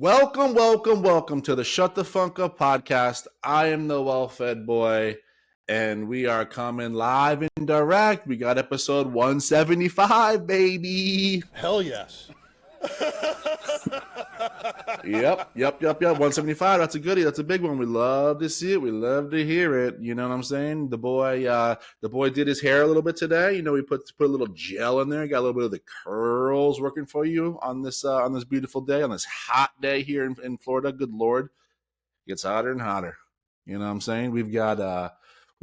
Welcome to the Shut the Funk Up podcast. I am the WellFed Boy, and we are coming live and direct. We got episode 175, baby. Hell yes. Yep. 175. That's a goodie. That's a big one. We love to see it. We love to hear it. You know what I'm saying? The boy did his hair a little bit today. You know, we put a little gel in there. Got a little bit of the curls working for you on this beautiful day, on this hot day here in Florida. Good Lord, it gets hotter and hotter. You know what I'm saying? We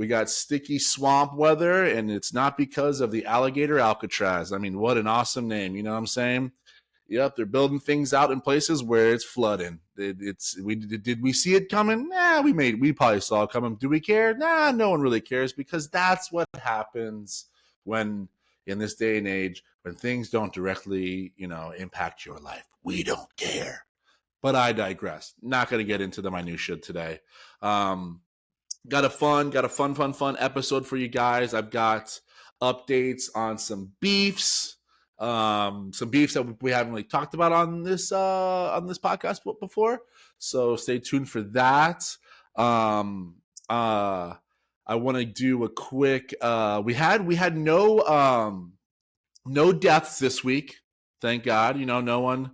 got sticky swamp weather, and it's not because of the alligator Alcatraz. I mean, what an awesome name. You know what I'm saying? Yep, they're building things out in places where it's flooding. Did we see it coming? Nah, we probably saw it coming. Do we care? Nah, no one really cares, because that's what happens when, in this day and age, when things don't directly, impact your life. We don't care. But I digress. Not going to get into the minutiae today. Got a fun episode for you guys. I've got updates on some beefs. Some beefs that we haven't really talked about on this podcast before, so stay tuned for that. I want to do a quick. We had no deaths this week, thank God. No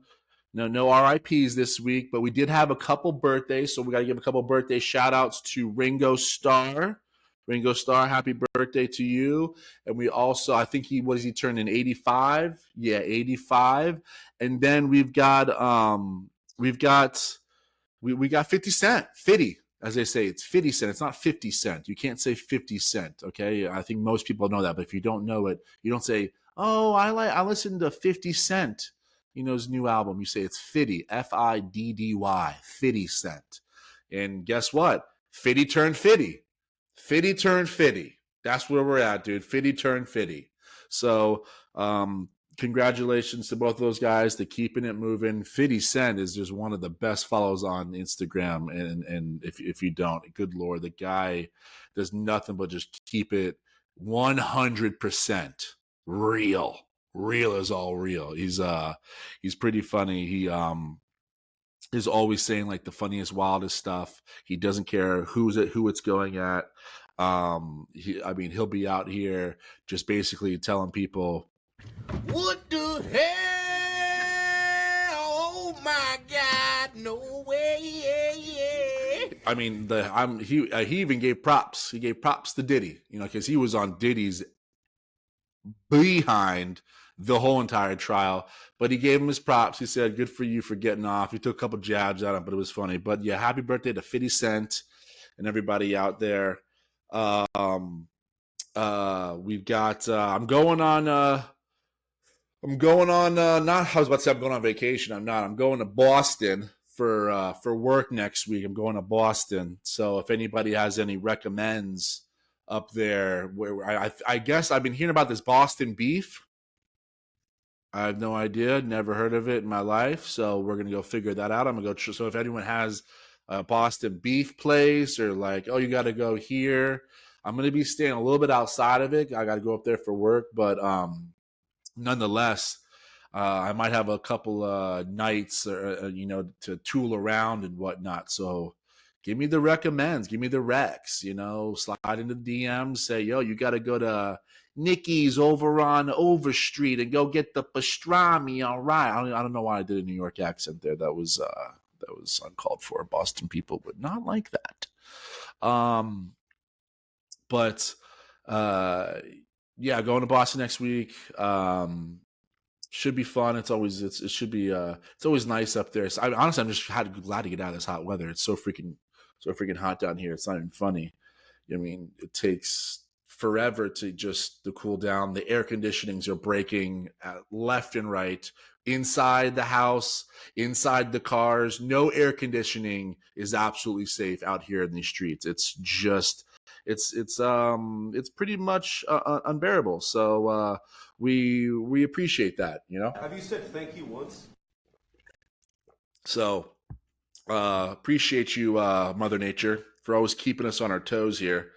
RIPs this week, but we did have a couple birthdays, so we got to give a couple birthday shout outs to Ringo Starr. Ringo Starr, happy birthday to you. And we also, I think he turned in 85? Yeah, 85. And then we got 50 Cent. 50, as they say. It's 50 Cent. It's not 50 Cent. You can't say 50 Cent, okay? I think most people know that, but if you don't know it, you don't say, oh, I listened to 50 Cent, his new album. You say it's Fiddy, Fiddy, 50 Cent. And guess what? Fiddy turned 50. Fiddy turned 50. That's where we're at, dude. Fiddy turned 50. So, congratulations to both of those guys. To keeping it moving. 50 Cent is just one of the best follows on Instagram. And if you don't, good Lord, the guy does nothing but just keep it 100% real. Real is all real. He's pretty funny. He is always saying like the funniest, wildest stuff. He doesn't care who it's going at. He'll be out here just basically telling people, what the hell? Oh my God, no way. I mean, he even gave props. He gave props to Diddy, because he was on Diddy's behind the whole entire trial, but he gave him his props. He said, good for you for getting off. He took a couple jabs at him, but it was funny. But yeah, happy birthday to 50 Cent and everybody out there. We've got, I'm going on vacation. I'm not, I'm going to Boston for work next week. I'm going to Boston. So if anybody has any recommends up there, where I guess I've been hearing about this Boston beef. I have no idea. Never heard of it in my life. So we're going to go figure that out. I'm going to go. So if anyone has a Boston beef place, or like, oh, you got to go here, I'm going to be staying a little bit outside of it. I got to go up there for work. But nonetheless, I might have a couple nights, to tool around and whatnot. So give me the recommends. Give me the recs. Slide into the DMs. Say, yo, you got to go to Nikki's over on Overstreet and go get the pastrami. All right. I don't know why I did a New York accent there. That was uncalled for. Boston people would not like that. Going to Boston next week. Should be fun. It's always nice up there. So I'm just glad to get out of this hot weather. It's so freaking hot down here. It's not even funny. I mean, it takes forever to cool down. The air conditionings are breaking left and right, inside the house, inside the cars. No air conditioning is absolutely safe out here in these streets. It's just, it's pretty much unbearable. So we appreciate that. Have you said thank you once? So appreciate you, Mother Nature, for always keeping us on our toes here.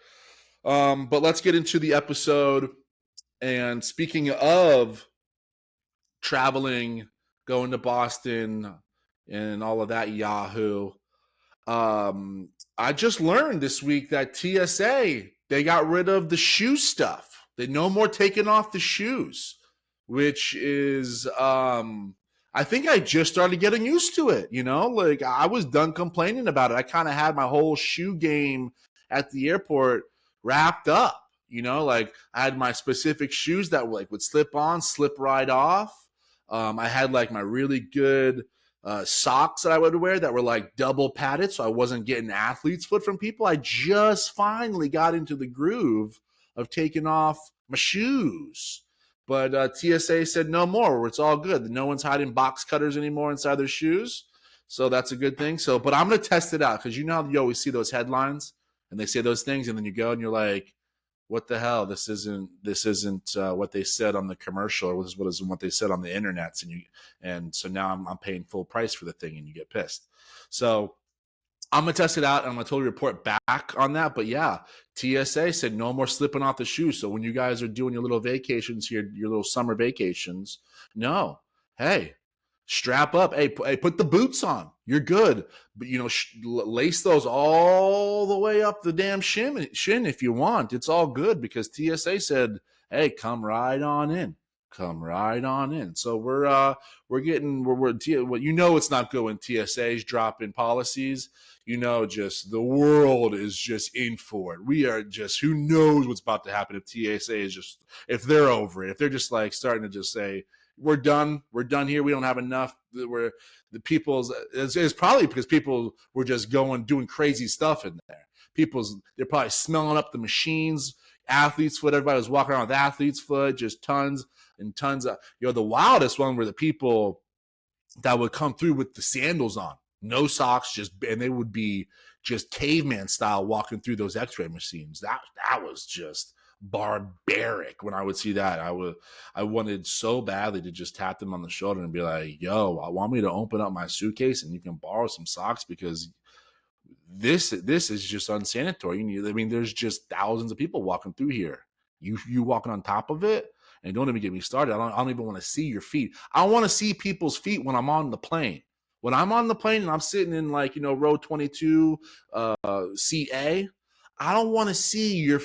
But let's get into the episode. And speaking of traveling, going to Boston, and all of that Yahoo. I just learned this week that TSA, they got rid of the shoe stuff. They no more taking off the shoes, which is I think I just started getting used to it, like I was done complaining about it. I kind of had my whole shoe game at the airport wrapped up, like I had my specific shoes that would slip on, slip right off. I had like my really good socks that I would wear that were like double padded, so I wasn't getting athlete's foot from people. I just finally got into the groove of taking off my shoes. But TSA said no more. It's all good. No one's hiding box cutters anymore inside their shoes, so that's a good thing. But I'm gonna test it out because how you always see those headlines and they say those things, and then you go and you're like, what the hell? This isn't what they said on the commercial, or this isn't what they said on the internet. And so now I'm paying full price for the thing, and you get pissed. So I'm gonna test it out, and I'm gonna totally report back on that. But yeah, TSA said no more slipping off the shoes. So when you guys are doing your little vacations here, your little summer vacations, no, hey, strap up. Hey, put the boots on. You're good. But lace those all the way up the damn shin if you want. It's all good because TSA said, hey, come right on in. Come right on in. So we're it's not good when TSA's dropping policies. Just the world is just in for it. We are just, who knows what's about to happen if TSA is just, if they're over it, if they're just like starting to just say, we're done here. We don't have enough. It's probably because people were just doing crazy stuff in there. They're probably smelling up the machines, athlete's foot. Everybody was walking around with athlete's foot, just tons and tons of, the wildest one were the people that would come through with the sandals on, no socks, and they would be just caveman style walking through those x-ray machines. That was just barbaric. When I would see that, I wanted so badly to just tap them on the shoulder and be like, yo, I want me to open up my suitcase and you can borrow some socks, because this is just unsanitary. There's just thousands of people walking through here. You walking on top of it, and don't even get me started. I don't even want to see your feet. I want to see people's feet when I'm on the plane. When I'm on the plane and I'm sitting in row 22, seat A, I don't want to see your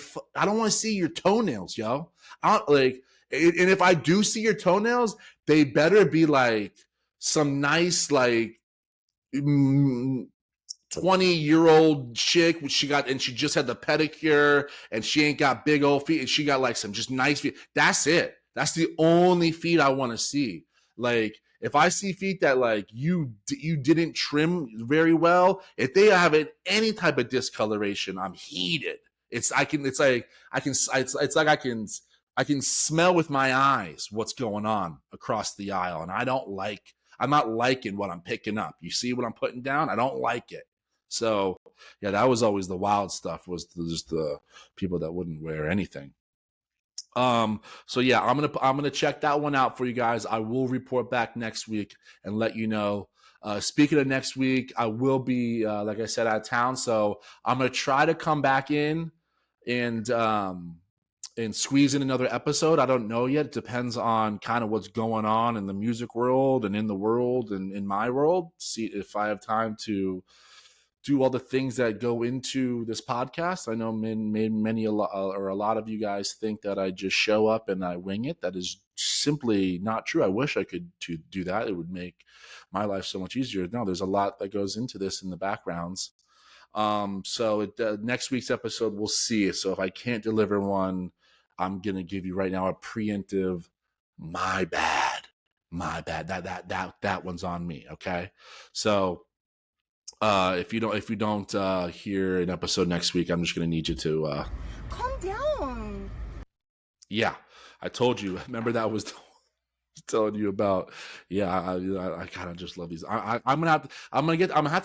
toenails, yo. And if I do see your toenails, they better be like some nice 20-year-old chick. She just had the pedicure, and she ain't got big old feet, and she got like some just nice feet. That's it. That's the only feet I want to see. Like, if I see feet that you didn't trim very well, if they have any type of discoloration, I'm heated. I can smell with my eyes what's going on across the aisle, and I'm not liking what I'm picking up. You see what I'm putting down? I don't like it. So yeah, that was always the wild stuff, was just the people that wouldn't wear anything. So yeah, I'm gonna check that one out for you guys. I will report back next week and let you know. Speaking of next week, I will be like I said, out of town, so I'm gonna try to come back in and squeeze in another episode. I don't know yet. It depends on kind of what's going on in the music world and in the world and in my world. See if I have time to do all the things that go into this podcast. I know a lot of you guys think that I just show up and I wing it. That is simply not true. I wish I could do that. It would make my life so much easier. No, there's a lot that goes into this in the backgrounds. Next week's episode, we'll see. So if I can't deliver one, I'm going to give you right now a preemptive, my bad. That one's on me. Okay. So, if you don't hear an episode next week, I'm just going to need you to calm down. Yeah, I told you. Remember that was telling you about. Yeah, I kind of just love these. I'm gonna have to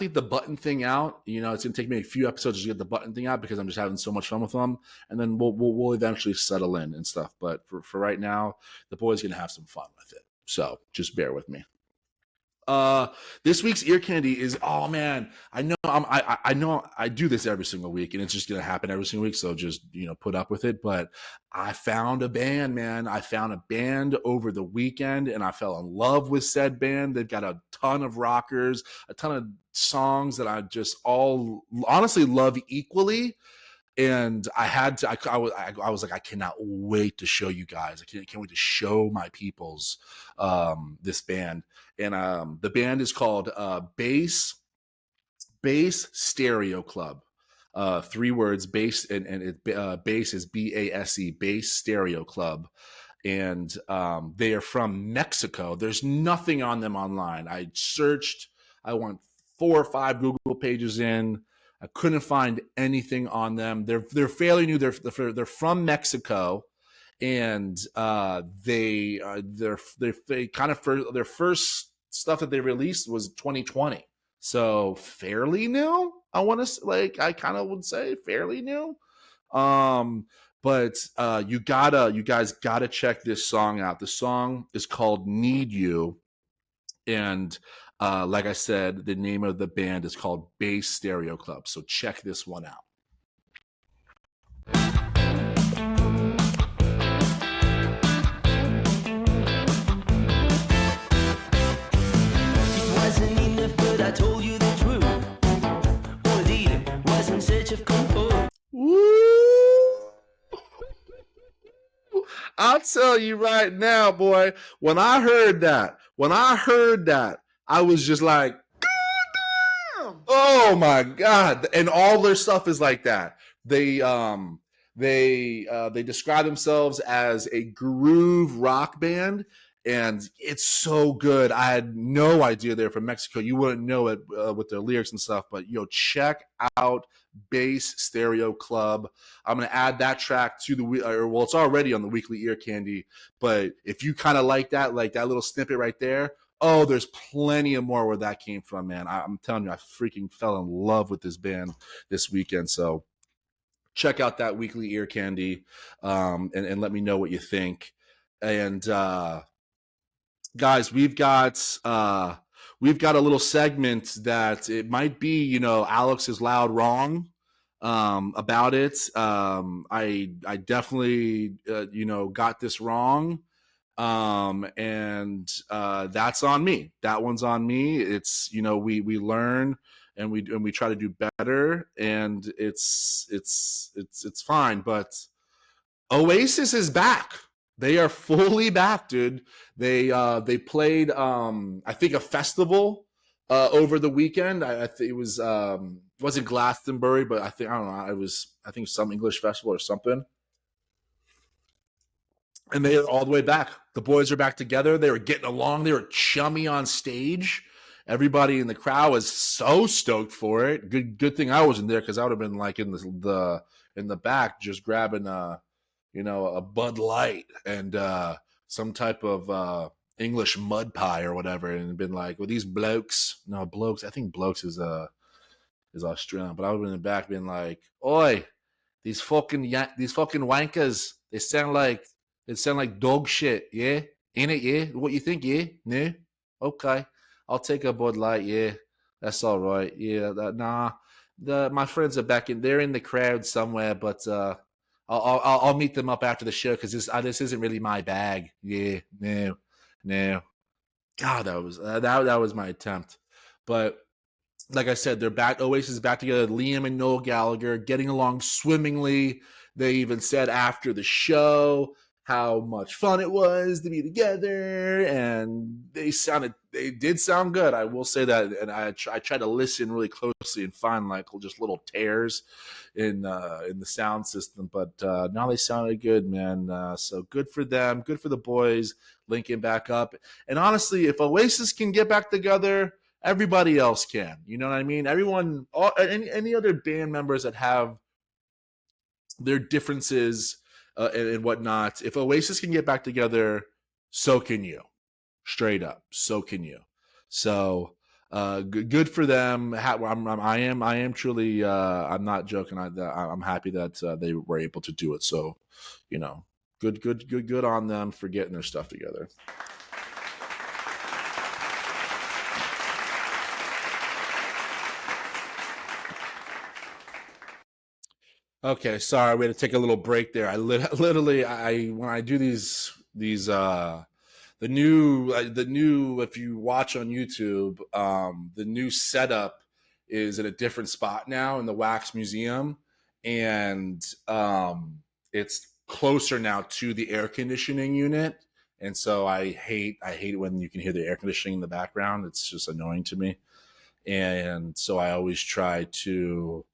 get the button thing out. It's gonna take me a few episodes to get the button thing out because I'm just having so much fun with them, and then we'll eventually settle in and stuff. But for right now, the boy's gonna have some fun with it. So just bear with me. This week's ear candy is, oh man, I know I know I do this every single week, and it's just gonna happen every single week. So just put up with it. But I found a band, man. I found a band over the weekend, and I fell in love with said band. They've got a ton of rockers, a ton of songs that I just all honestly love equally. And I had to. I was like, I cannot wait to show you guys. I can't wait to show my peoples this band. And the band is called Bass Stereo Club. 3 words, bass, and bass is BASE, Bass Stereo Club. And they are from Mexico. There's nothing on them online. I searched. I went 4 or 5 Google pages in. I couldn't find anything on them. They're fairly new. They're from Mexico, and they kind of their first stuff that they released was 2020. So fairly new. I kind of would say fairly new. But you guys gotta check this song out. The song is called "Need You," and like I said, the name of the band is called Bass Stereo Club. So check this one out. It wasn't enough, but I told you the truth. Or indeed, was in search of comfort. Woo! I'll tell you right now, boy, when I heard that, I was just like, oh my God. And all their stuff is like that. They describe themselves as a groove rock band, and it's so good. I had no idea they're from Mexico. You wouldn't know it with their lyrics and stuff, but check out Bass Stereo Club. I'm going to add that track to it's already on the weekly ear candy, but if you kind of like that little snippet right there, oh, there's plenty of more where that came from, man. I'm telling you, I freaking fell in love with this band this weekend. So check out that weekly ear candy, and let me know what you think. And guys, we've got a little segment that it might be, Alex is loud wrong about it. I definitely got this wrong. And that's on me. That one's on me. It's we learn and we try to do better, and it's fine. But Oasis is back. They are fully back, dude. They played I think a festival over the weekend. I think it was wasn't Glastonbury, but I don't know. I think some English festival or something. And they are all the way back. The boys are back together. They were getting along. They were chummy on stage. Everybody in the crowd was so stoked for it. Good thing I wasn't there, because I would have been like in the back just grabbing a Bud Light and some type of English mud pie or whatever, and been like, well, these blokes. No, blokes. I think blokes is Australian, but I would have been in the back being like, oi, these fucking wankers. They sound like dog shit, yeah? Ain't it, yeah? What you think, yeah? No? Okay. I'll take a Bud Light, yeah. That's all right. Yeah, my friends are back they're in the crowd somewhere, but I'll meet them up after the show, because this isn't really my bag. Yeah, no. God, that was my attempt. But like I said, they're back. Oasis is back together. Liam and Noel Gallagher getting along swimmingly. They even said after the show how much fun it was to be together, and they did sound good. I will say that, and I tried to listen really closely and find like just little tears in the sound system, but now they sounded good, man. So good for them, good for the boys linking back up. And honestly, if Oasis can get back together, everybody else can. You know what I mean? Everyone, any other band members that have their differences and whatnot. If Oasis can get back together, so can you. Straight up, so can you. So good for them. I am truly. I'm not joking. I'm happy that they were able to do it. So, good on them for getting their stuff together. Okay, sorry, we had to take a little break there. Literally, I when I do these the new if you watch on YouTube, the new setup is at a different spot now in the Wax Museum, and it's closer now to the air conditioning unit. And so I hate when you can hear the air conditioning in the background. It's just annoying to me. And so I always try to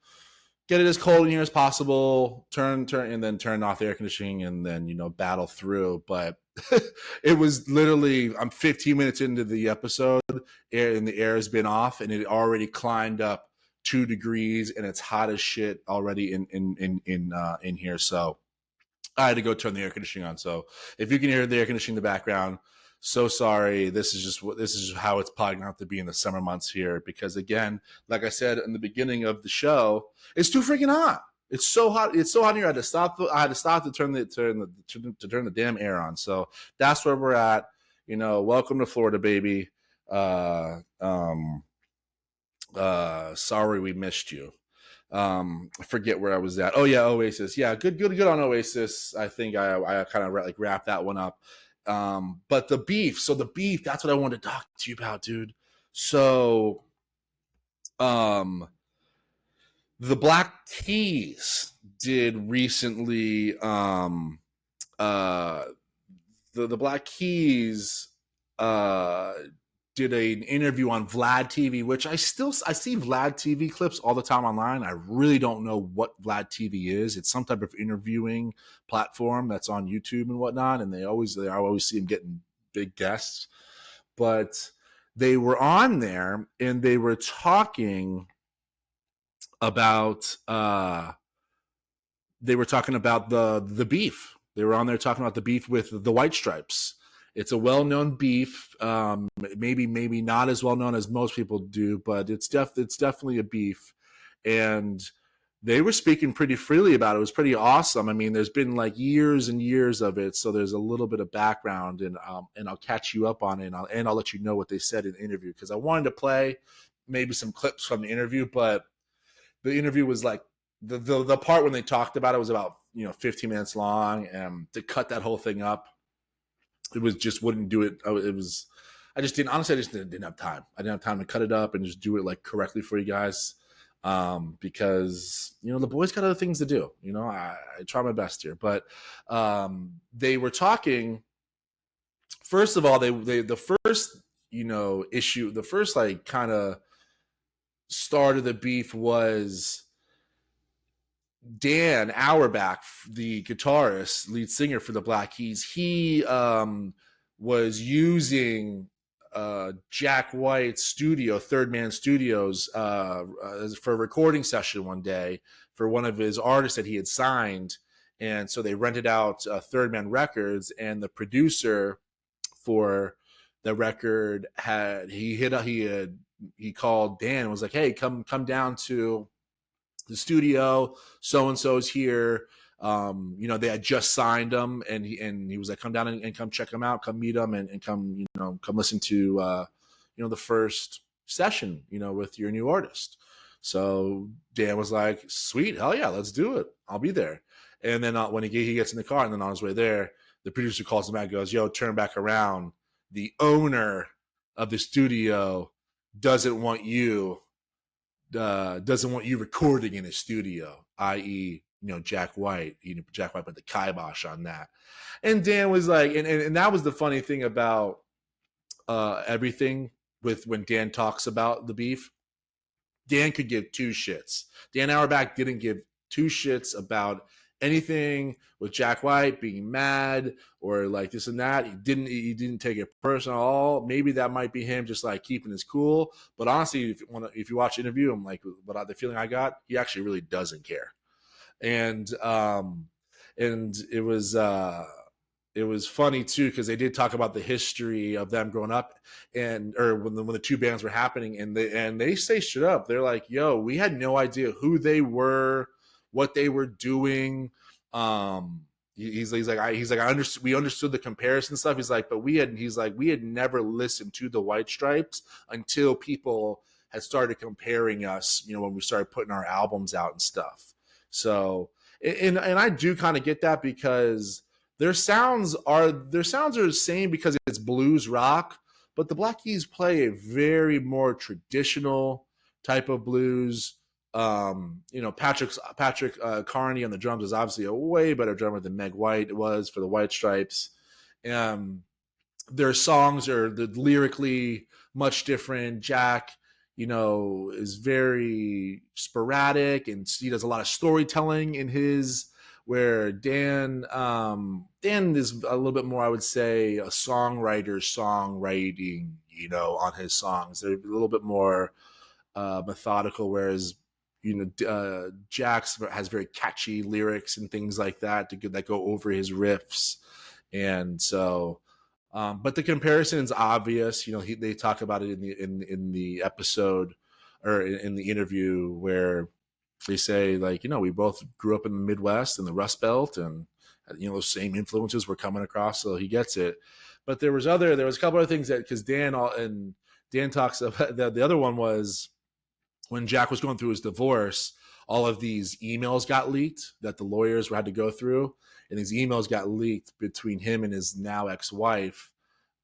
get it as cold in here as possible, and then turn off the air conditioning, and then battle through. But it was literally, I'm 15 minutes into the episode, and the air has been off, and it already climbed up 2 degrees, and it's hot as shit already in here. So I had to go turn the air conditioning on. So if you can hear the air conditioning in the background, so sorry. This is just how it's probably going to have to be in the summer months here, because again, like I said in the beginning of the show, it's too freaking hot. It's so hot. It's so hot here. I had to stop. To turn the damn air on. So that's where we're at. Welcome to Florida, baby. Sorry we missed you. I forget where I was at. Oh yeah, Oasis. Yeah, good on Oasis. I think I kind of like wrapped that one up. But the beef. So the beef. That's what I wanted to talk to you about, dude. So, the Black Keys did recently. The Black Keys did an interview on Vlad TV, which I see Vlad TV clips all the time online. I really don't know what Vlad TV is. It's some type of interviewing platform that's on YouTube and whatnot, and I always see him getting big guests. But they were on there and they were talking about the beef. They were on there talking about the beef with the White Stripes. It's a well-known beef, maybe not as well-known as most people do, but it's definitely a beef. And they were speaking pretty freely about it. It was pretty awesome. I mean, there's been like years and years of it, so there's a little bit of background, and I'll catch you up on it, and I'll let you know what they said in the interview, because I wanted to play maybe some clips from the interview, but the interview was like the part when they talked about it was about 15 minutes long, and to cut that whole thing up, it was just wouldn't do it. I just didn't have time. I didn't have time to cut it up and just do it like correctly for you guys, because the boys got other things to do. I try my best here, but they were talking. First of all, the first issue, the first like kind of start of the beef was Dan Auerbach, the guitarist, lead singer for the Black Keys. He was using Jack White's studio, Third Man Studios, for a recording session one day for one of his artists that he had signed. And so they rented out Third Man Records, and the producer for the record he called Dan and was like, "Hey, come down to the studio. So and so's here." They had just signed him, and he was like, "Come down and come check him out, come meet him, and come come listen to the first session with your new artist." So Dan was like, "Sweet, hell yeah, let's do it. I'll be there." And then when he gets in the car, and then on his way there, the producer calls him back and goes, "Yo, turn back around. The owner of the studio doesn't want you recording in his studio," i.e., Jack White. Jack White put the kibosh on that. And Dan was like, and that was the funny thing about everything with when Dan talks about the beef. Dan could give two shits. Dan Auerbach didn't give two shits about anything with Jack White being mad or like this and that. He didn't take it personal at all. Maybe that might be him just like keeping his cool. But honestly, if you watch the interview, I'm like, but the feeling I got, he actually really doesn't care. And it was funny too, because they did talk about the history of them growing up, or when the two bands were happening, and they say straight up, they're like, "Yo, we had no idea who they were, what they were doing." He's like, we understood the comparison stuff. He's like, but we had never listened to the White Stripes until people had started comparing us, when we started putting our albums out and stuff. So, and I do kind of get that because their sounds are the same because it's blues rock, but the Black Keys play a very more traditional type of blues. Patrick Carney on the drums is obviously a way better drummer than Meg White was for the White Stripes. Their songs are lyrically much different. Jack, is very sporadic, and he does a lot of storytelling in his. Where Dan is a little bit more, I would say, a songwriting, on his songs. They're a little bit more methodical, whereas Jax has very catchy lyrics and things like that that go over his riffs, and so. But the comparison is obvious. They talk about it in the episode or in the interview where they say, like, we both grew up in the Midwest and the Rust Belt, and those same influences were coming across, so he gets it. But there was a couple of things that, because Dan talks about the other one was when Jack was going through his divorce, all of these emails got leaked that the lawyers had to go through, and these emails got leaked between him and his now ex-wife.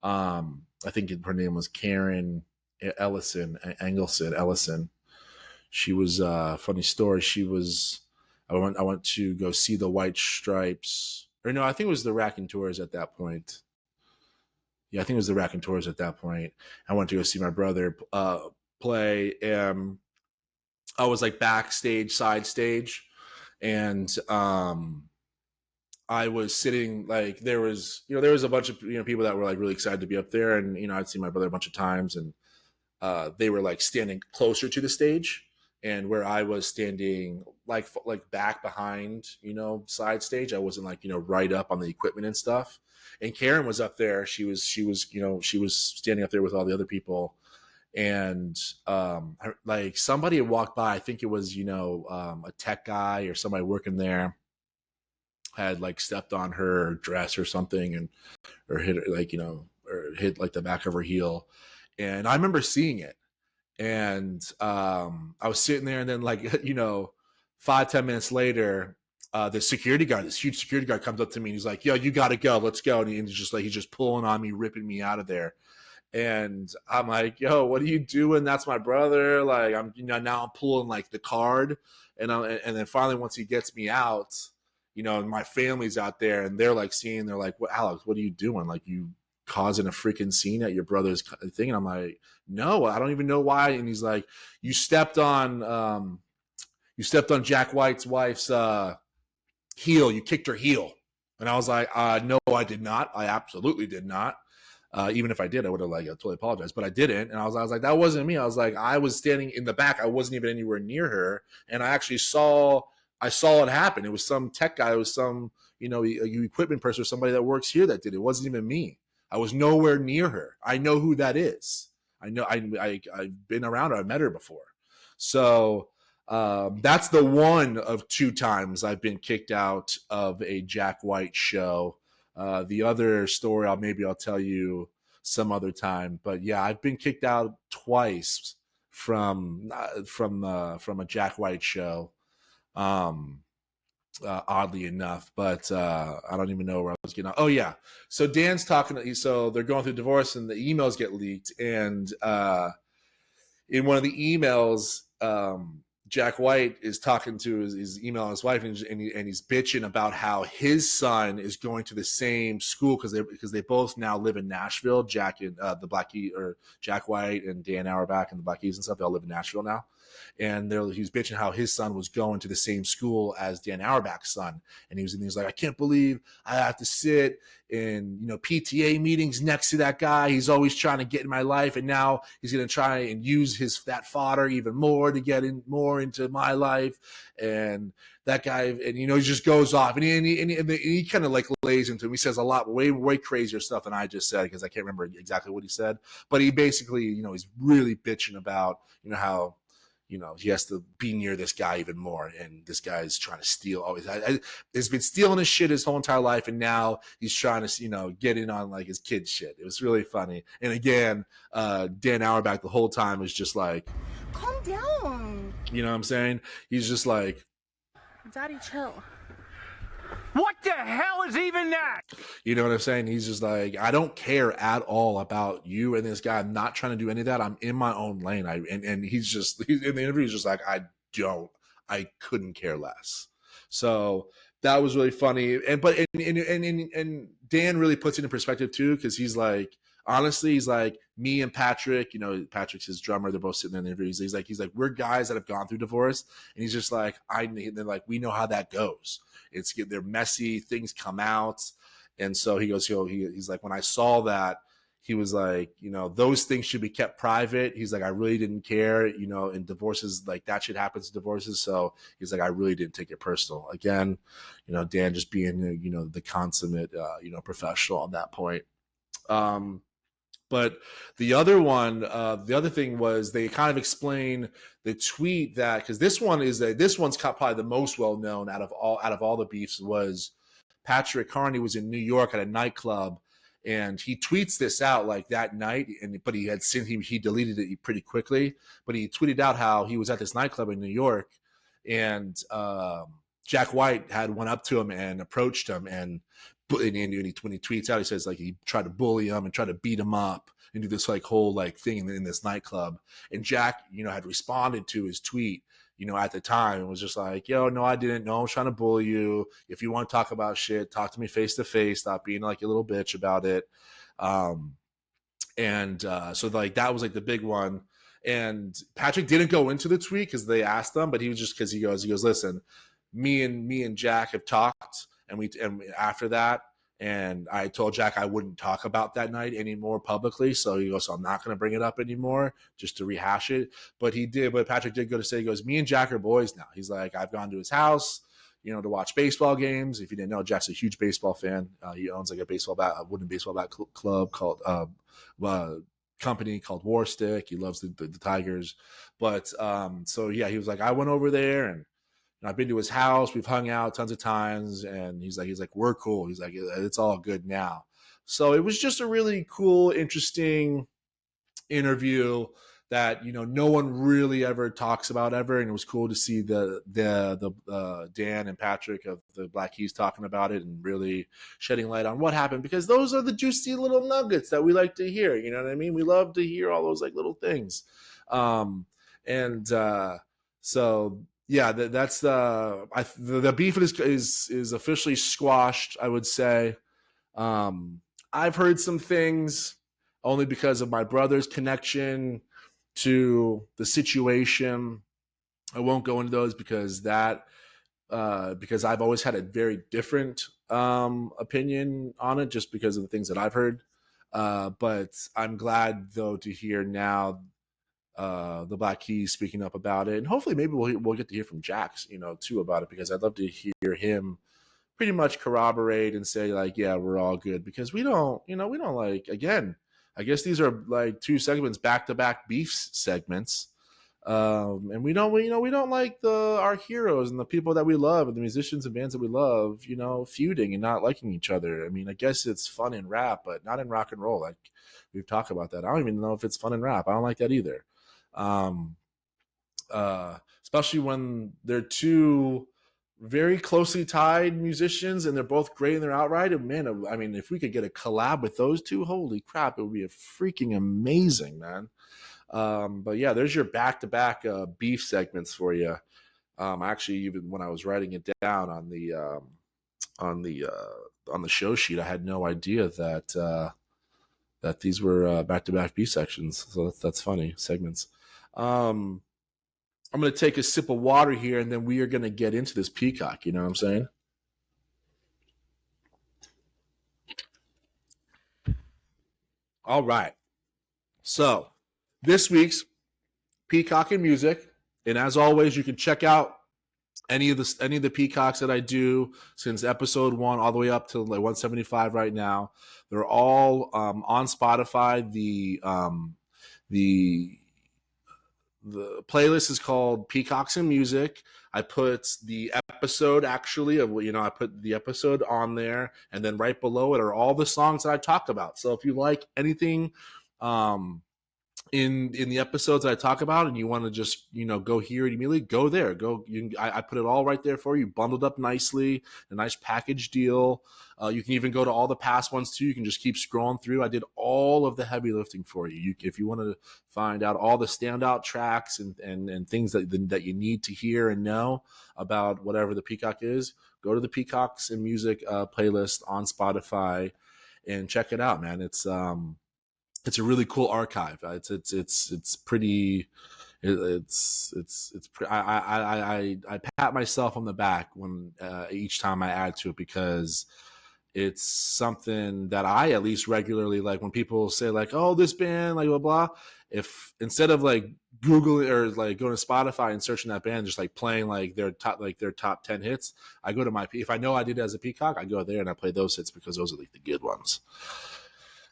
I think her name was Karen Ellison. She was funny story. I went to go see the White Stripes, or no, I think it was the Raconteurs at that point. Yeah, I think it was the Raconteurs at that point. I went to go see my brother play, and I was like backstage, side stage, and I was sitting, like, there was a bunch of people that were like really excited to be up there, and I'd seen my brother a bunch of times, and they were like standing closer to the stage, and where I was standing like back behind, side stage. I wasn't like right up on the equipment and stuff. And Karen was up there. She was standing up there with all the other people, and like somebody had walked by. I think it was a tech guy or somebody working there had like stepped on her dress or something, or hit like the back of her heel. And I remember seeing it, and I was sitting there, and then 5-10 minutes later, this huge security guard comes up to me, and he's like, "Yo, you gotta go, let's go." And he's just pulling on me, ripping me out of there. And I'm like, "Yo, what are you doing? That's my brother." Like, I'm now I'm pulling like the card, and then finally once he gets me out, my family's out there, and they're like they're like, "What, Alex? What are you doing? Like, you causing a freaking scene at your brother's thing?" And I'm like, "No, I don't even know why." And he's like, you stepped on Jack White's wife's heel. You kicked her heel." And I was like, "No, I did not. I absolutely did not. Even if I did, I would have totally apologized, but I didn't." And I was like, "That wasn't me." I was like, "I was standing in the back. I wasn't even anywhere near her. And I actually saw it happen. It was some tech guy. It was some, equipment person or somebody that works here that did it. It wasn't even me. I was nowhere near her. I know who that is. I know I've been around her. I've met her before." So that's the one of 2 times I've been kicked out of a Jack White show. The other story I'll tell you some other time. But yeah, I've been kicked out twice from a Jack White show. Oddly enough, but I don't even know where I was getting. Oh yeah, so Dan's talking. So they're going through divorce, and the emails get leaked. And in one of the emails, Jack White is talking to his email on his wife, and he's bitching about how his son is going to the same school because they both now live in Nashville. Jack and Jack White and Dan Auerbach and the Black Keys and stuff, they all live in Nashville now. And he's bitching how his son was going to the same school as Dan Auerbach's son, and he's like, "I can't believe I have to sit in PTA meetings next to that guy. He's always trying to get in my life, and now he's going to try and use that fodder even more to get in more into my life." And that guy, and he just goes off, and he kind of like lays into him. He says a lot way crazier stuff than I just said, because I can't remember exactly what he said, but he basically he's really bitching about how he has to be near this guy even more, and this guy's trying to steal. He's been stealing his shit his whole entire life, and now he's trying to get in on like his kid's shit. It was really funny. And again, Dan Auerbach the whole time was just like, Calm down. you know what I'm saying? He's just like, Daddy, chill. What the hell is even that? You know what I'm saying? He's just like, I don't care at all about you and this guy. I'm not trying to do any of that. I'm in my own lane. And he's in the interview. He's just like, I couldn't care less. So that was really funny. And Dan really puts it in perspective too, because he's like, honestly, he's like, me and Patrick, you know, Patrick's his drummer. They're both sitting there in the interview. He's like, we're guys that have gone through divorce. And he's just like, they're like, we know how that goes. They're messy. Things come out. And so he goes, he's like, when I saw that, he was like, you know, those things should be kept private. He's like, I really didn't care, you know, and divorces, like that shit happens to divorces. So he's like, I really didn't take it personal. Again, you know, Dan just being, you know, the consummate, you know, professional on that point. But the other thing was they kind of explain the tweet that, because this one's probably the most well known out of all the beefs, was Patrick Carney was in New York at a nightclub, and he tweets this out like that night, but he had seen he deleted it pretty quickly, but he tweeted out how he was at this nightclub in New York, and Jack White had went up to him and approached him, and when he tweets out, he says like he tried to bully him and try to beat him up and do this like whole like thing in this nightclub. And Jack, you know, had responded to his tweet, you know, at the time, and was just like, yo, no, I didn't. No, I was trying to bully you. If you want to talk about shit, talk to me face to face. Stop being like a little bitch about it. So like that was like the big one. And Patrick didn't go into the tweet because they asked him, but he was just, because he goes, listen, me and Jack have talked, and after that, and I told Jack I wouldn't talk about that night anymore publicly. So he goes, so I'm not going to bring it up anymore just to rehash it. But Patrick did go to say, he goes, me and Jack are boys now. He's like, I've gone to his house, you know, to watch baseball games. If you didn't know, Jack's a huge baseball fan. He owns like a wooden baseball bat club called, company called War Stick. He loves the Tigers. But, so yeah, he was like, I went over there and I've been to his house. We've hung out tons of times, and he's like, we're cool. He's like, it's all good now. So it was just a really cool, interesting interview that, you know, no one really ever talks about ever. And it was cool to see the Dan and Patrick of the Black Keys talking about it and really shedding light on what happened, because those are the juicy little nuggets that we like to hear. You know what I mean? We love to hear all those like little things. So yeah, that's the beef is officially squashed, I would say. I've heard some things only because of my brother's connection to the situation. I won't go into those because I've always had a very different opinion on it, just because of the things that I've heard. But I'm glad though to hear now the Black Keys speaking up about it, and hopefully maybe we'll get to hear from Jax, you know, too, about it, because I'd love to hear him pretty much corroborate and say like, yeah, we're all good, because we don't like, again, I guess these are like two segments, back-to-back beef segments, and we don't like our heroes and the people that we love and the musicians and bands that we love, you know, feuding and not liking each other. I mean, I guess it's fun in rap, but not in rock and roll. Like we've talked about that. I don't even know if it's fun in rap. I don't like that either. Especially when they're two very closely tied musicians and they're both great in their outright. And man, I mean, if we could get a collab with those two, holy crap, it would be a freaking amazing, man. But yeah, there's your back-to-back beef segments for you. Actually, even when I was writing it down on the show sheet, I had no idea that these were back-to-back beef sections. So that's funny, segments. I'm going to take a sip of water here, and then we are going to get into this Peacock. You know what I'm saying? All right. So this week's Peacock in Music, and as always, you can check out any of the Peacocks that I do since episode 1 all the way up to like 175 right now. They're all on Spotify. The playlist is called Peacocks in Music. I put the episode I put the episode on there, and then right below it are all the songs that I talked about. So if you like anything in the episodes that I talk about, and you want to just go hear it immediately, go there. I put it all right there for you, bundled up nicely, a nice package deal. You can even go to all the past ones too. You can just keep scrolling through. I did all of the heavy lifting for you. If you want to find out all the standout tracks and things that you need to hear and know about whatever the Peacock is, go to the Peacocks and Music playlist on Spotify and check it out, man. It's a really cool archive. It's pretty. I pat myself on the back when each time I add to it, because it's something that I at least regularly, like when people say like, oh, this band, like blah blah. If instead of like Googling or like going to Spotify and searching that band, just like playing like their top 10 hits, I go to if I know I did it as a Peacock, I go there and I play those hits because those are like the good ones.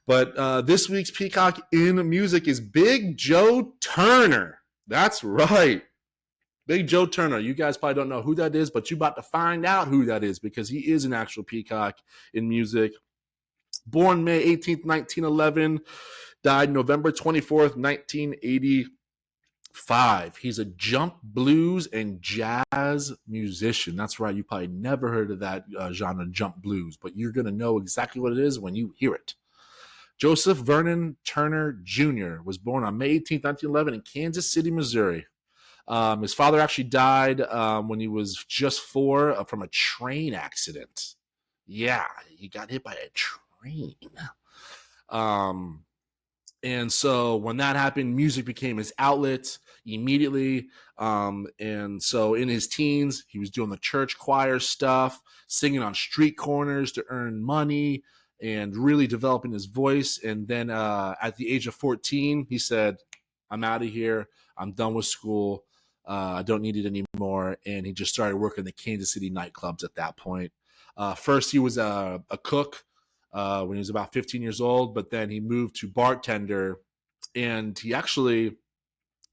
But this week's Peacock in Music is Big Joe Turner. That's right. Big Joe Turner. You guys probably don't know who that is, but you're about to find out who that is, because he is an actual Peacock in music. Born May 18th, 1911. Died November 24th, 1985. He's a jump blues and jazz musician. That's right. You probably never heard of that genre, jump blues, but you're going to know exactly what it is when you hear it. Joseph Vernon Turner Jr. was born on May 18, 1911 in Kansas City, Missouri. His father actually died when he was just 4 from a train accident. Yeah, he got hit by a train. And so when that happened, music became his outlet immediately. And so in his teens, he was doing the church choir stuff, singing on street corners to earn money, and really developing his voice. And then at the age of 14, he said, I'm out of here. I'm done with school. I don't need it anymore. And he just started working the Kansas City nightclubs at that point. First, he was a cook when he was about 15 years old, but then he moved to bartender, and he actually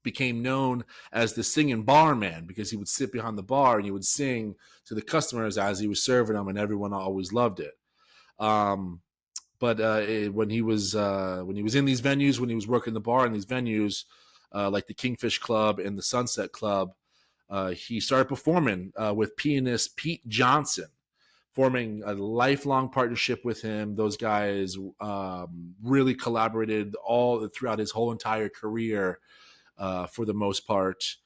became known as the singing barman, because he would sit behind the bar and he would sing to the customers as he was serving them, and everyone always loved it. But when he was in these venues, when he was working the bar in these venues, like the Kingfish Club and the Sunset Club, he started performing with pianist Pete Johnson, forming a lifelong partnership with him. Those guys really collaborated all throughout his whole entire career, for the most part.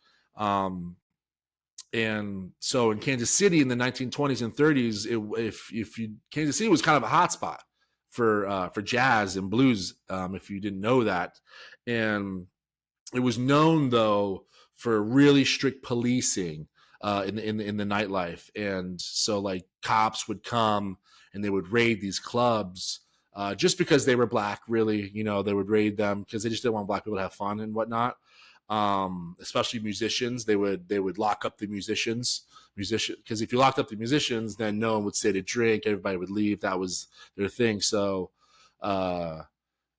And so in Kansas City in the 1920s and 30s, Kansas City was kind of a hotspot for jazz and blues, if you didn't know that. And it was known, though, for really strict policing in the nightlife. And so like cops would come and they would raid these clubs just because they were black. Really, they would raid them because they just didn't want black people to have fun and whatnot. Especially musicians, they would lock up the musicians, because if you locked up the musicians, then no one would stay to drink. Everybody would leave. That was their thing. So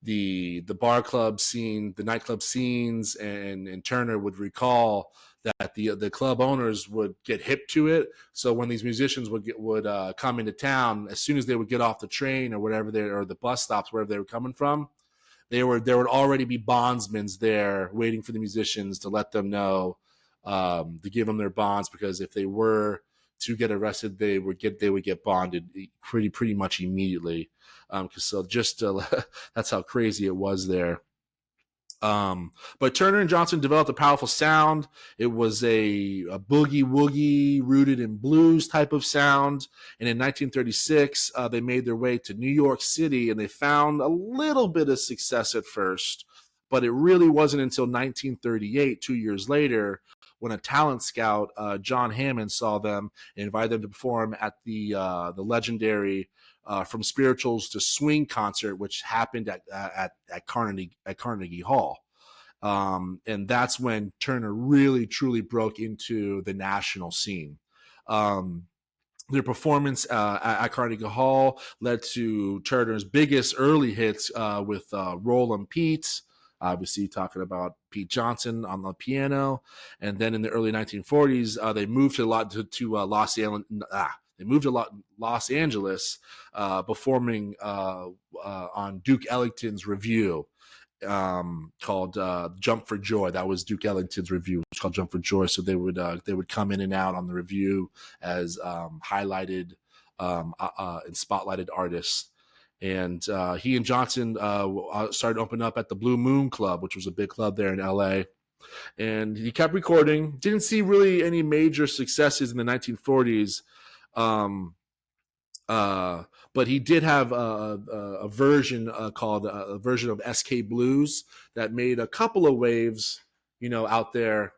the bar club scene, the nightclub scenes, and Turner would recall that the club owners would get hip to it. So when these musicians would come into town, as soon as they would get off the train or whatever or the bus stops, wherever they were coming from, there would already be bondsmen there waiting for the musicians to let them know, to give them their bonds, because if they were to get arrested, they would get bonded pretty much immediately. So just that's how crazy it was there. But Turner and Johnson developed a powerful sound. It was a boogie woogie rooted in blues type of sound. And in 1936, they made their way to New York City, and they found a little bit of success at first. But it really wasn't until 1938, 2 years later, when a talent scout, John Hammond, saw them and invited them to perform at the legendary From Spirituals to Swing concert, which happened at Carnegie Hall. And that's when Turner really, truly broke into the national scene. Their performance at Carnegie Hall led to Turner's biggest early hits with Rollin' Pete, obviously talking about Pete Johnson on the piano. And then in the early 1940s, they moved to Los Angeles, performing on Duke Ellington's Revue. called Jump for Joy. That was Duke Ellington's review. It's called Jump for Joy. So they would come in and out on the review as highlighted and spotlighted artists. And he and Johnson started opening up at the Blue Moon Club, which was a big club there in LA. And he kept recording. Didn't see really any major successes in the 1940s. But he did have a version called a version of SK Blues that made a couple of waves, out there.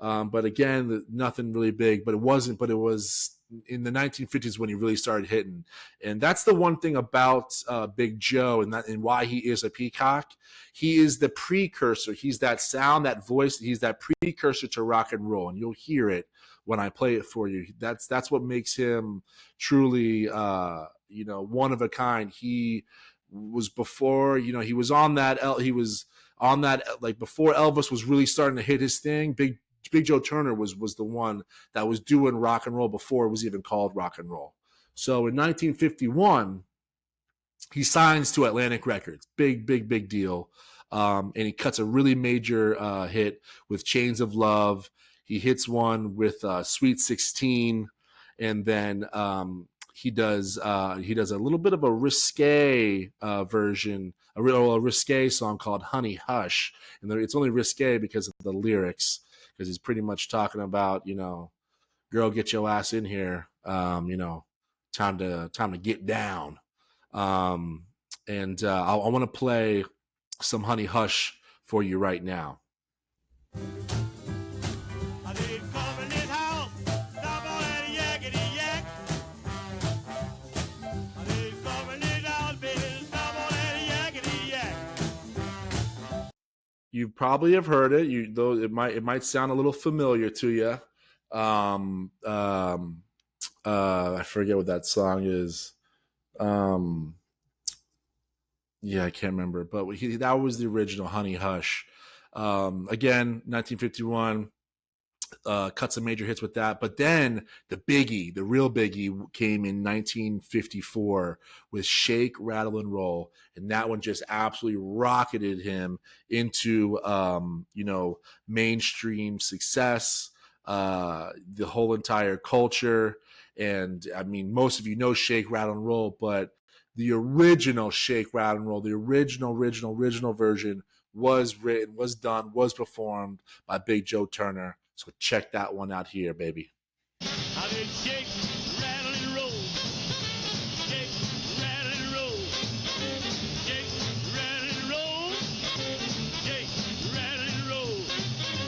But again, nothing really big. But it wasn't. But it was in the 1950s when he really started hitting. And that's the one thing about Big Joe, and why he is a peacock. He is the precursor. He's that sound, that voice. He's that precursor to rock and roll, and you'll hear it when I play it for you. That's what makes him truly, one of a kind. He was before, he was on that. He was on that like before Elvis was really starting to hit his thing. Big Joe Turner was the one that was doing rock and roll before it was even called rock and roll. So in 1951, he signs to Atlantic Records. Big deal. And he cuts a really major hit with Chains of Love. He hits one with Sweet 16, and then he does a little bit of a risque version, a risque song called Honey Hush. And it's only risque because of the lyrics, because he's pretty much talking about, girl, get your ass in here, time to get down. And I want to play some Honey Hush for you right now. You probably have heard it. Though it might sound a little familiar to you. I forget what that song is. Yeah, I can't remember, but that was the original Honey Hush. Again, 1951. Cut some major hits with that, but then the real biggie came in 1954 with Shake, Rattle, and Roll, and that one just absolutely rocketed him into mainstream success, the whole entire culture. And I mean, most of you know Shake, Rattle, and Roll, but the original Shake, Rattle, and Roll, the original version was written, was done, was performed by Big Joe Turner. So check that one out here, baby. I did shake, rattle, and roll. Shake, rattle, and roll. Shake, rattle, and roll. Shake, rattle, and roll.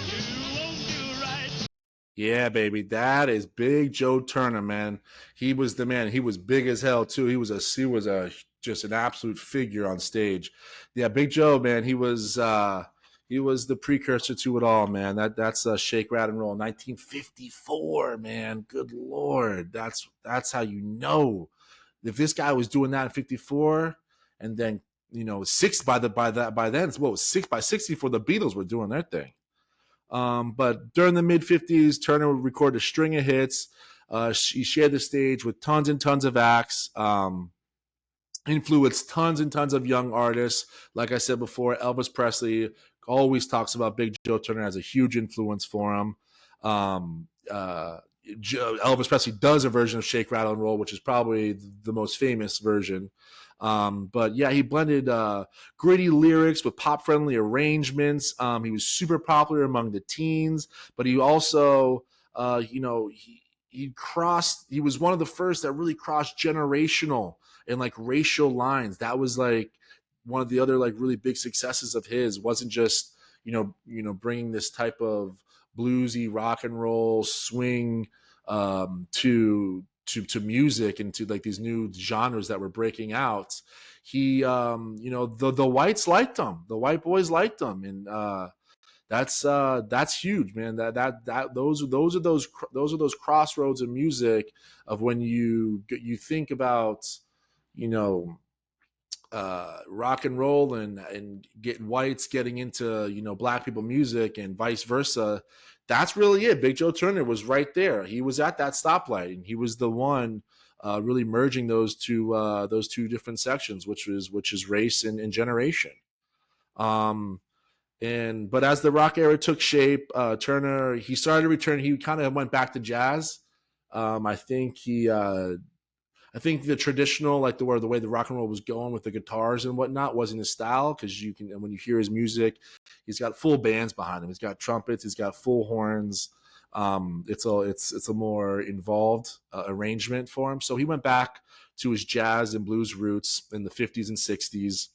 You won't do right. Yeah, baby. That is Big Joe Turner, man. He was the man. He was big as hell, too. He was just an absolute figure on stage. Yeah, Big Joe, man, he was the precursor to it all, man. That's Shake, Rattle, and Roll, 1954, man. Good Lord, that's how you know if this guy was doing that in 54, and then by then, what was 64? The Beatles were doing their thing. But during the mid 50s, Turner would record a string of hits. He shared the stage with tons and tons of acts. Influenced tons and tons of young artists. Like I said before, Elvis Presley always talks about Big Joe Turner as a huge influence for him. Elvis Presley does a version of Shake, Rattle, and Roll, which is probably the most famous version. But yeah, he blended gritty lyrics with pop-friendly arrangements. He was super popular among the teens, but he also, he was one of the first that really crossed generational and like racial lines. That was like one of the other like really big successes of his. Wasn't just bringing this type of bluesy rock and roll swing to music and to like these new genres that were breaking out. He the whites liked him. The white boys liked him, and that's huge, man. Those are those crossroads of music of when you think about rock and roll and get whites getting into black people music and vice versa. That's really it. Big Joe Turner was right there. He was at that stoplight, and he was the one really merging those two different sections, which is race and generation. But as the rock era took shape, Turner, he started to return. He kind of went back to jazz. I think I think the traditional, like the way the rock and roll was going with the guitars and whatnot, wasn't his style, because you can, when you hear his music, he's got full bands behind him. He's got trumpets, he's got full horns. It's a more involved arrangement for him. So he went back to his jazz and blues roots in the 50s and 60s,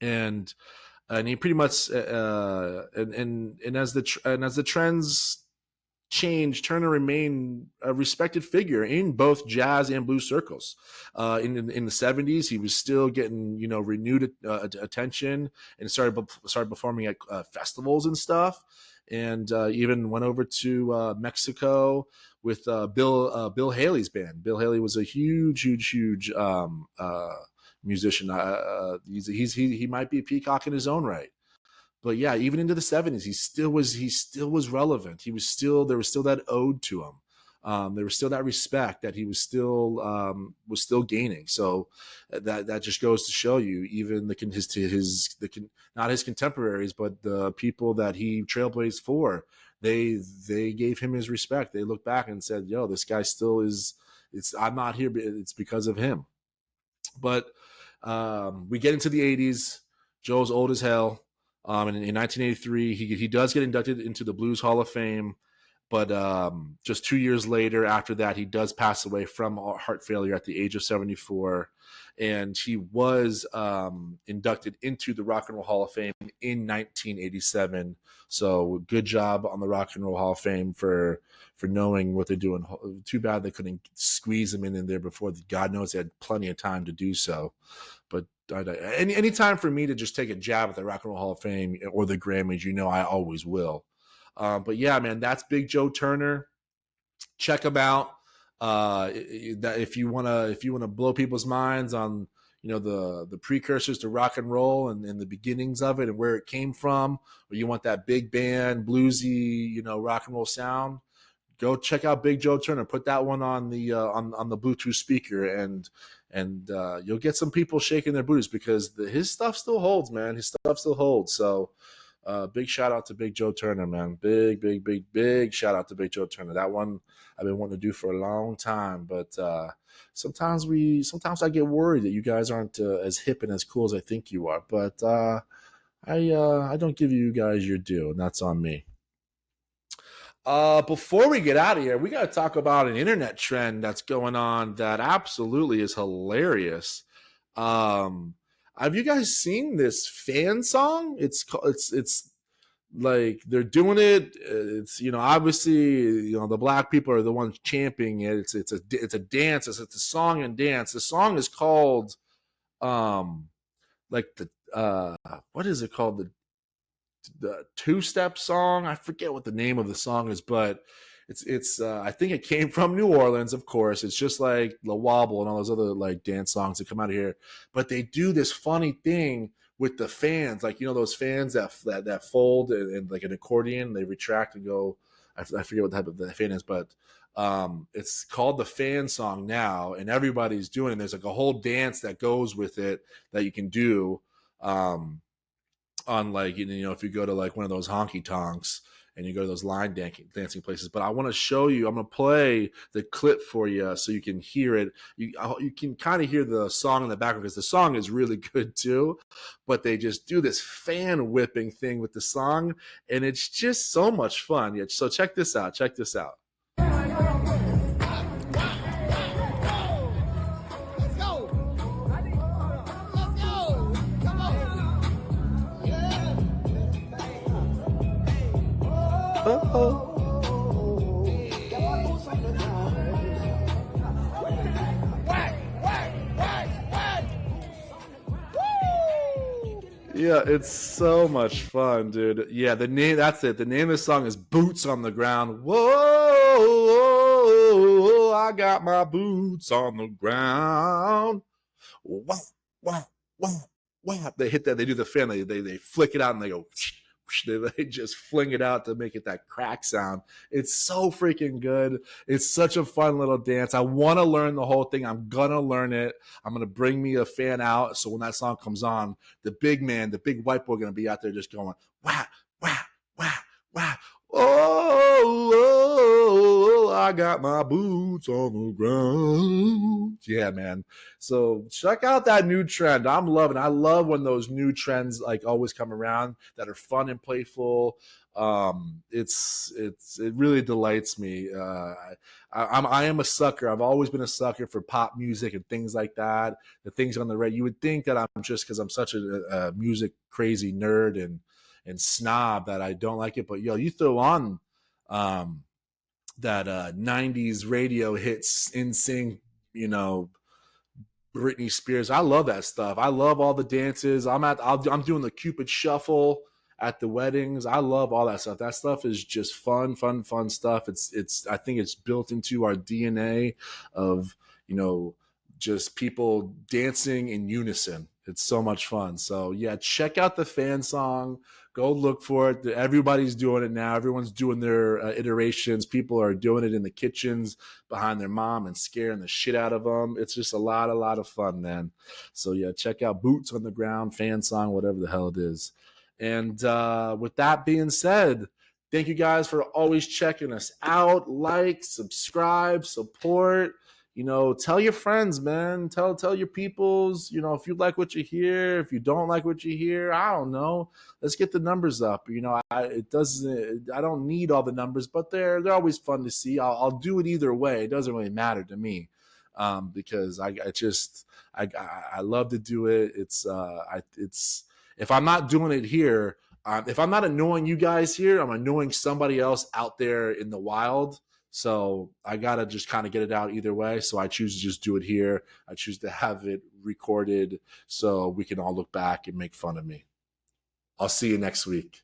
and he pretty much and as the trends change, Turner remained a respected figure in both jazz and blues circles. In the 70s, he was still getting renewed attention, and started performing at festivals and stuff, and even went over to Mexico with Bill Haley's band. Bill Haley was a huge musician. He might be a peacock in his own right. But yeah, even into the 70s, he still was relevant. There was still that ode to him. There was still that respect that he was still gaining. So that just goes to show you, even not his contemporaries, but the people that he trailblazed for, they gave him his respect. They looked back and said, "Yo, this guy still is. I'm not here, but it's because of him." But we get into the 80s. Joe's old as hell. And in 1983, he does get inducted into the Blues Hall of Fame, but just 2 years later, after that, he does pass away from heart failure at the age of 74, and he was inducted into the Rock and Roll Hall of Fame in 1987. So good job on the Rock and Roll Hall of Fame for knowing what they're doing. Too bad they couldn't squeeze him in there before. God knows they had plenty of time to do so. But any time for me to just take a jab at the Rock and Roll Hall of Fame or the Grammys, I always will. But yeah, man, that's Big Joe Turner. Check him out. If you wanna blow people's minds on the precursors to rock and roll and the beginnings of it and where it came from, or you want that big band bluesy rock and roll sound, go check out Big Joe Turner. Put that one on the on the Bluetooth speaker, and you'll get some people shaking their booties, because his stuff still holds, man. His stuff still holds. So big shout out to Big Joe Turner, man. Big shout out to Big Joe Turner. That one I've been wanting to do for a long time, but sometimes I get worried that you guys aren't as hip and as cool as I think you are. But I don't give you guys your due, and that's on me. Before we get out of here, we got to talk about an internet trend that's going on that absolutely is hilarious. Have you guys seen this fan song? It's like they're doing it. It's obviously the black people are the ones championing it. It's a dance. It's a song and dance. The song is called like what is it called? The two-step song. I forget what the name of the song is, but it's I think it came from New Orleans, of course. It's just like La Wobble and all those other like dance songs that come out of here, but they do this funny thing with the fans, like those fans that fold and like an accordion, they retract and go. I forget what type of the fan is, but it's called the fan song now, and everybody's doing it. There's like a whole dance that goes with it that you can do on like if you go to like one of those honky tonks and you go to those line dancing places. But I want to show you. I'm gonna play the clip for you so you can hear it. You can kind of hear the song in the background, because the song is really good too. But they just do this fan whipping thing with the song, and it's just so much fun. Yeah. So check this out. Yeah, it's so much fun, dude. Yeah, that's it. The name of the song is Boots on the Ground. Whoa, I got my boots on the ground. Wow. They hit that, they do the fan, they flick it out and they go they just fling it out to make it that crack sound. It's so freaking good. It's such a fun little dance. I want to learn the whole thing. I'm gonna learn it. I'm gonna bring me a fan out, so when that song comes on, the big man, the big white boy, gonna be out there just going wah wah wah wah. Oh, I got my boots on the ground. Yeah, man. So check out that new trend. I'm loving it. I love when those new trends like always come around that are fun and playful. It really delights me. I am a sucker. I've always been a sucker for pop music and things like that. The things on the radio. You would think that I'm just because I'm such a music crazy nerd and snob that I don't like it, but yo, you throw on that 90s radio hits NSYNC, you know, Britney Spears. I love that stuff. I love all the dances. I'm doing the Cupid shuffle at the weddings. I love all that stuff. That stuff is just fun stuff. I think it's built into our DNA of, you know, just people dancing in unison. It's so much fun. So yeah, check out the fan song. Go look for it. Everybody's doing it now. Everyone's doing their iterations. People are doing it in the kitchens behind their mom and scaring the shit out of them. It's just a lot of fun, man. So yeah, check out Boots on the Ground, fan song, whatever the hell it is. And with that being said, thank you guys for always checking us out. Like, subscribe, support. You know, tell your friends, man. Tell your peoples. You know, if you like what you hear, if you don't like what you hear, I don't know. Let's get the numbers up. You know, I don't need all the numbers, but they're always fun to see. I'll do it either way. It doesn't really matter to me, because I love to do it. It's if I'm not doing it here, if I'm not annoying you guys here, I'm annoying somebody else out there in the wild. So I got to just kind of get it out either way. So I choose to just do it here. I choose to have it recorded so we can all look back and make fun of me. I'll see you next week.